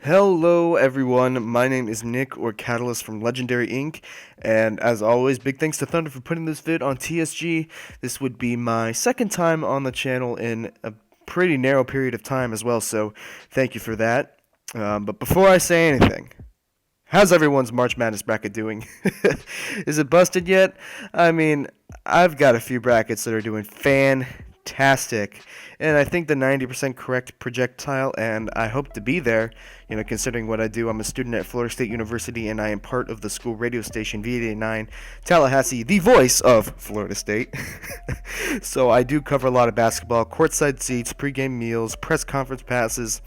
Hello everyone, my name is Nick or Catalyst from Legendary Inc. And as always, big thanks to Thunder for putting this vid on TSG. This would be my second time on the channel in a pretty narrow period of time as well, so thank you for that. But before I say anything, how's everyone's March Madness bracket doing? Is it busted yet? I mean, I've got a few brackets that are doing fantastic, and I think the 90% correct projectile, and I hope to be there. Considering what I do, I'm a student at Florida State University, and I am part of the school radio station V89 Tallahassee, the voice of Florida State. So I do cover a lot of basketball, courtside seats, pregame meals, press conference passes,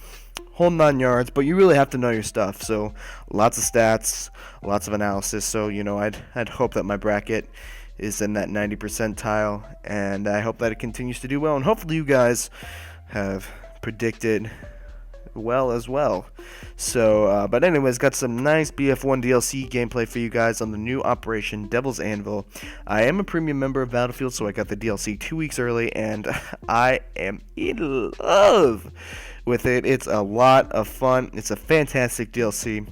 whole 9 yards, but you really have to know your stuff. So lots of stats, lots of analysis. So I'd hope that my bracket is in that 90 percentile, and I hope that it continues to do well. And hopefully you guys have predicted well as well. So, but anyways, got some nice BF1 DLC gameplay for you guys on the new Operation Devil's Anvil. I am a premium member of Battlefield, so I got the DLC 2 weeks early, and I am in love with it. It's a lot of fun. It's a fantastic DLC.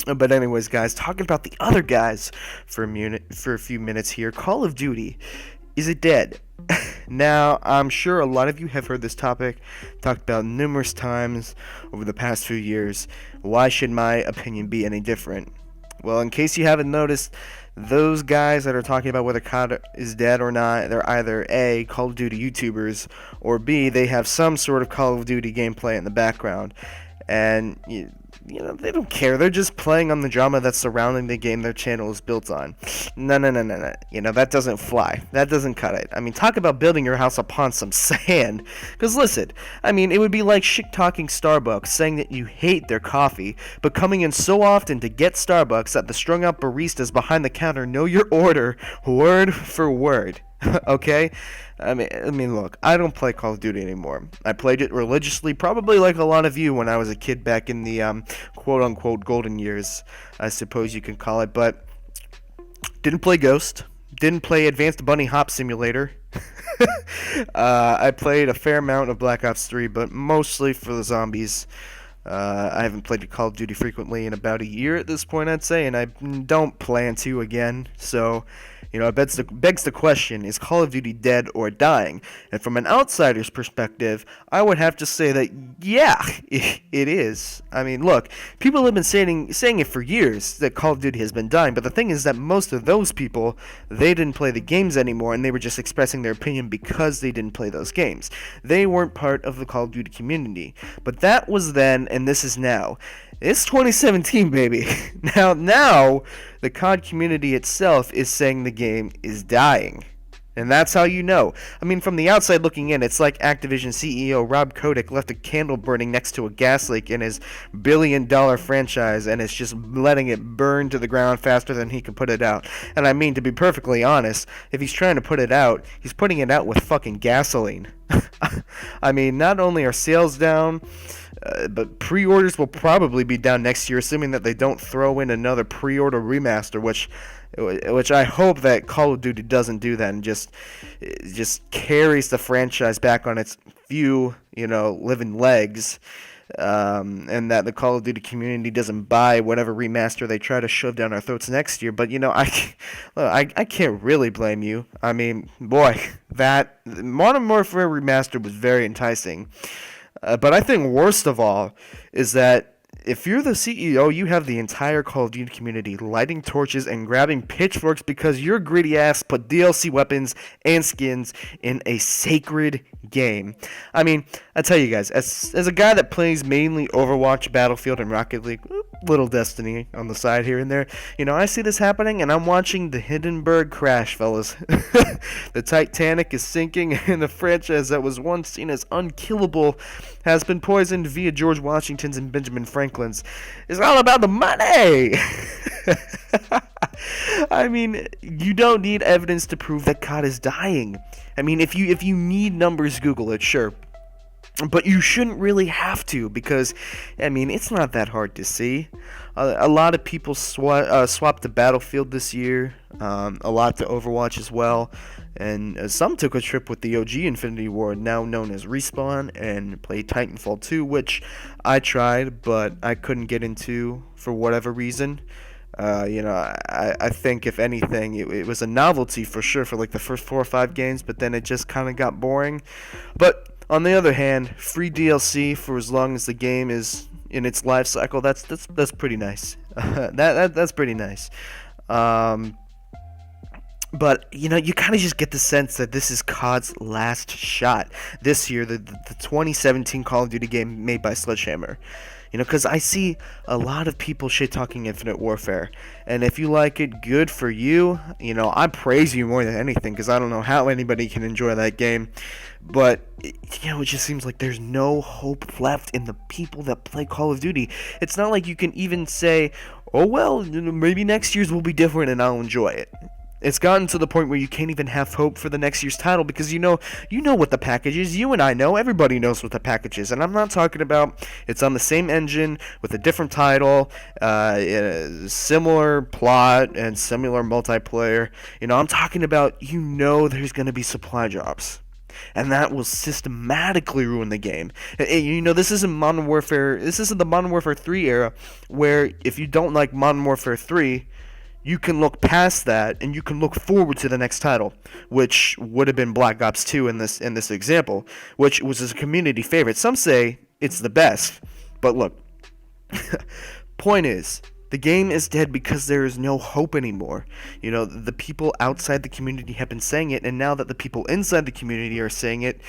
But anyways, guys, talking about the other guys for a few minutes here. Call of Duty, is it dead? Now, I'm sure a lot of you have heard this topic talked about numerous times over the past few years. Why should my opinion be any different? Well, in case you haven't noticed, those guys that are talking about whether COD is dead or not, they're either A, Call of Duty YouTubers, or B, they have some sort of Call of Duty gameplay in the background. And they don't care. They're just playing on the drama that's surrounding the game their channel is built on. No. That doesn't fly. That doesn't cut it. I mean, talk about building your house upon some sand. Because listen, it would be like shit-talking Starbucks, saying that you hate their coffee, but coming in so often to get Starbucks that the strung-out baristas behind the counter know your order word for word. Okay? I mean, look, I don't play Call of Duty anymore. I played it religiously, probably like a lot of you when I was a kid back in the quote-unquote golden years, I suppose you can call it, but didn't play Ghost, didn't play Advanced Bunny Hop Simulator. I played a fair amount of Black Ops 3, but mostly for the zombies. I haven't played Call of Duty frequently in about a year at this point, I'd say, and I don't plan to again, so it begs the question, is Call of Duty dead or dying? And from an outsider's perspective, I would have to say that, yeah, it is. I mean, look, people have been saying it for years that Call of Duty has been dying, but the thing is that most of those people, they didn't play the games anymore, and they were just expressing their opinion because they didn't play those games. They weren't part of the Call of Duty community. But that was then, and this is now. It's 2017, baby. Now, the COD community itself is saying the game is dying. And that's how you know. I mean, from the outside looking in, it's like Activision CEO Rob Kotick left a candle burning next to a gas leak in his billion-dollar franchise, and it's just letting it burn to the ground faster than he can put it out. And I mean, to be perfectly honest, if he's trying to put it out, he's putting it out with fucking gasoline. I mean, not only are sales down, but pre-orders will probably be down next year, assuming that they don't throw in another pre-order remaster, which I hope that Call of Duty doesn't do that and just carries the franchise back on its few, living legs, and that the Call of Duty community doesn't buy whatever remaster they try to shove down our throats next year. But I can't really blame you. I mean, boy, that Modern Warfare remastered was very enticing. But I think worst of all is that if you're the CEO, you have the entire Call of Duty community lighting torches and grabbing pitchforks because your greedy ass put DLC weapons and skins in a sacred game. I mean, I tell you guys, as a guy that plays mainly Overwatch, Battlefield, and Rocket League, little Destiny on the side here and there, I see this happening and I'm watching the Hindenburg crash, fellas. The Titanic is sinking and the franchise that was once seen as unkillable has been poisoned via George Washington's and Benjamin Franklin's. It's all about the money! I mean, you don't need evidence to prove that COD is dying. I mean, if you need numbers, Google it, sure. But you shouldn't really have to, because, I mean, it's not that hard to see. A lot of people swapped to Battlefield this year, a lot to Overwatch as well, and some took a trip with the OG Infinity Ward, now known as Respawn, and played Titanfall 2, which I tried, but I couldn't get into for whatever reason. I think if anything, it was a novelty for sure for like the first 4 or 5 games, but then it just kind of got boring. But on the other hand, free DLC for as long as the game is in its life cycle, that's pretty nice. That's pretty nice. But you kind of just get the sense that this is COD's last shot this year, the 2017 Call of Duty game made by Sledgehammer. Because I see a lot of people shit-talking Infinite Warfare. And if you like it, good for you. I praise you more than anything, because I don't know how anybody can enjoy that game. But, it just seems like there's no hope left in the people that play Call of Duty. It's not like you can even say, oh, well, maybe next year's will be different and I'll enjoy it. It's gotten to the point where you can't even have hope for the next year's title, because you know what the package is. You and I know. Everybody knows what the package is. And I'm not talking about it's on the same engine with a different title, similar plot, and similar multiplayer. I'm talking about there's going to be supply drops. And that will systematically ruin the game. This isn't Modern Warfare. This isn't the Modern Warfare 3 era, where if you don't like Modern Warfare 3, you can look past that and you can look forward to the next title, which would have been Black Ops 2 in this example, which was a community favorite. Some say it's the best, but look, point is, the game is dead because there is no hope anymore. The people outside the community have been saying it, and now that the people inside the community are saying it,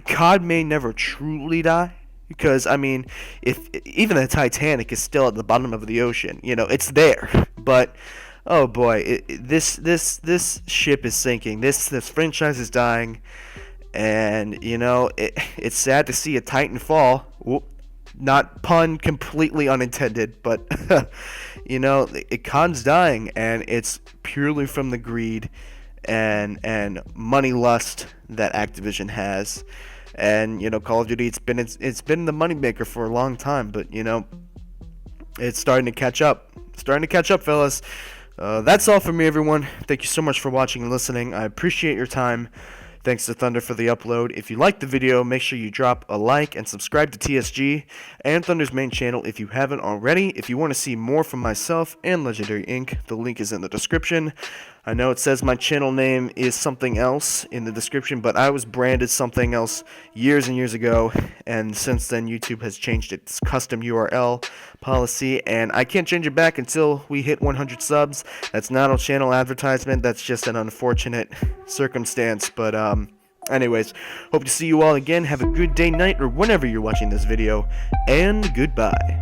COD may never truly die. Because, I mean, if even the Titanic is still at the bottom of the ocean, it's there. But, oh boy, this ship is sinking. This franchise is dying. And, it's sad to see a Titan fall. Whoop. Not pun completely unintended, but, COD's dying. And it's purely from the greed and money lust that Activision has. And Call of Duty, it's been the moneymaker for a long time, but it's starting to catch up. Fellas. That's all for me, everyone. Thank you so much for watching and listening. I appreciate your time. Thanks to Thunder for the upload. If you liked the video, make sure you drop a like and subscribe to TSG and Thunder's main channel if you haven't already. If you want to see more from myself and Legendary Inc., the link is in the description. I know it says my channel name is something else in the description, but I was branded something else years and years ago, and since then YouTube has changed its custom URL policy, and I can't change it back until we hit 100 subs. That's not a channel advertisement, that's just an unfortunate circumstance, but anyways, hope to see you all again. Have a good day, night, or whenever you're watching this video, and goodbye.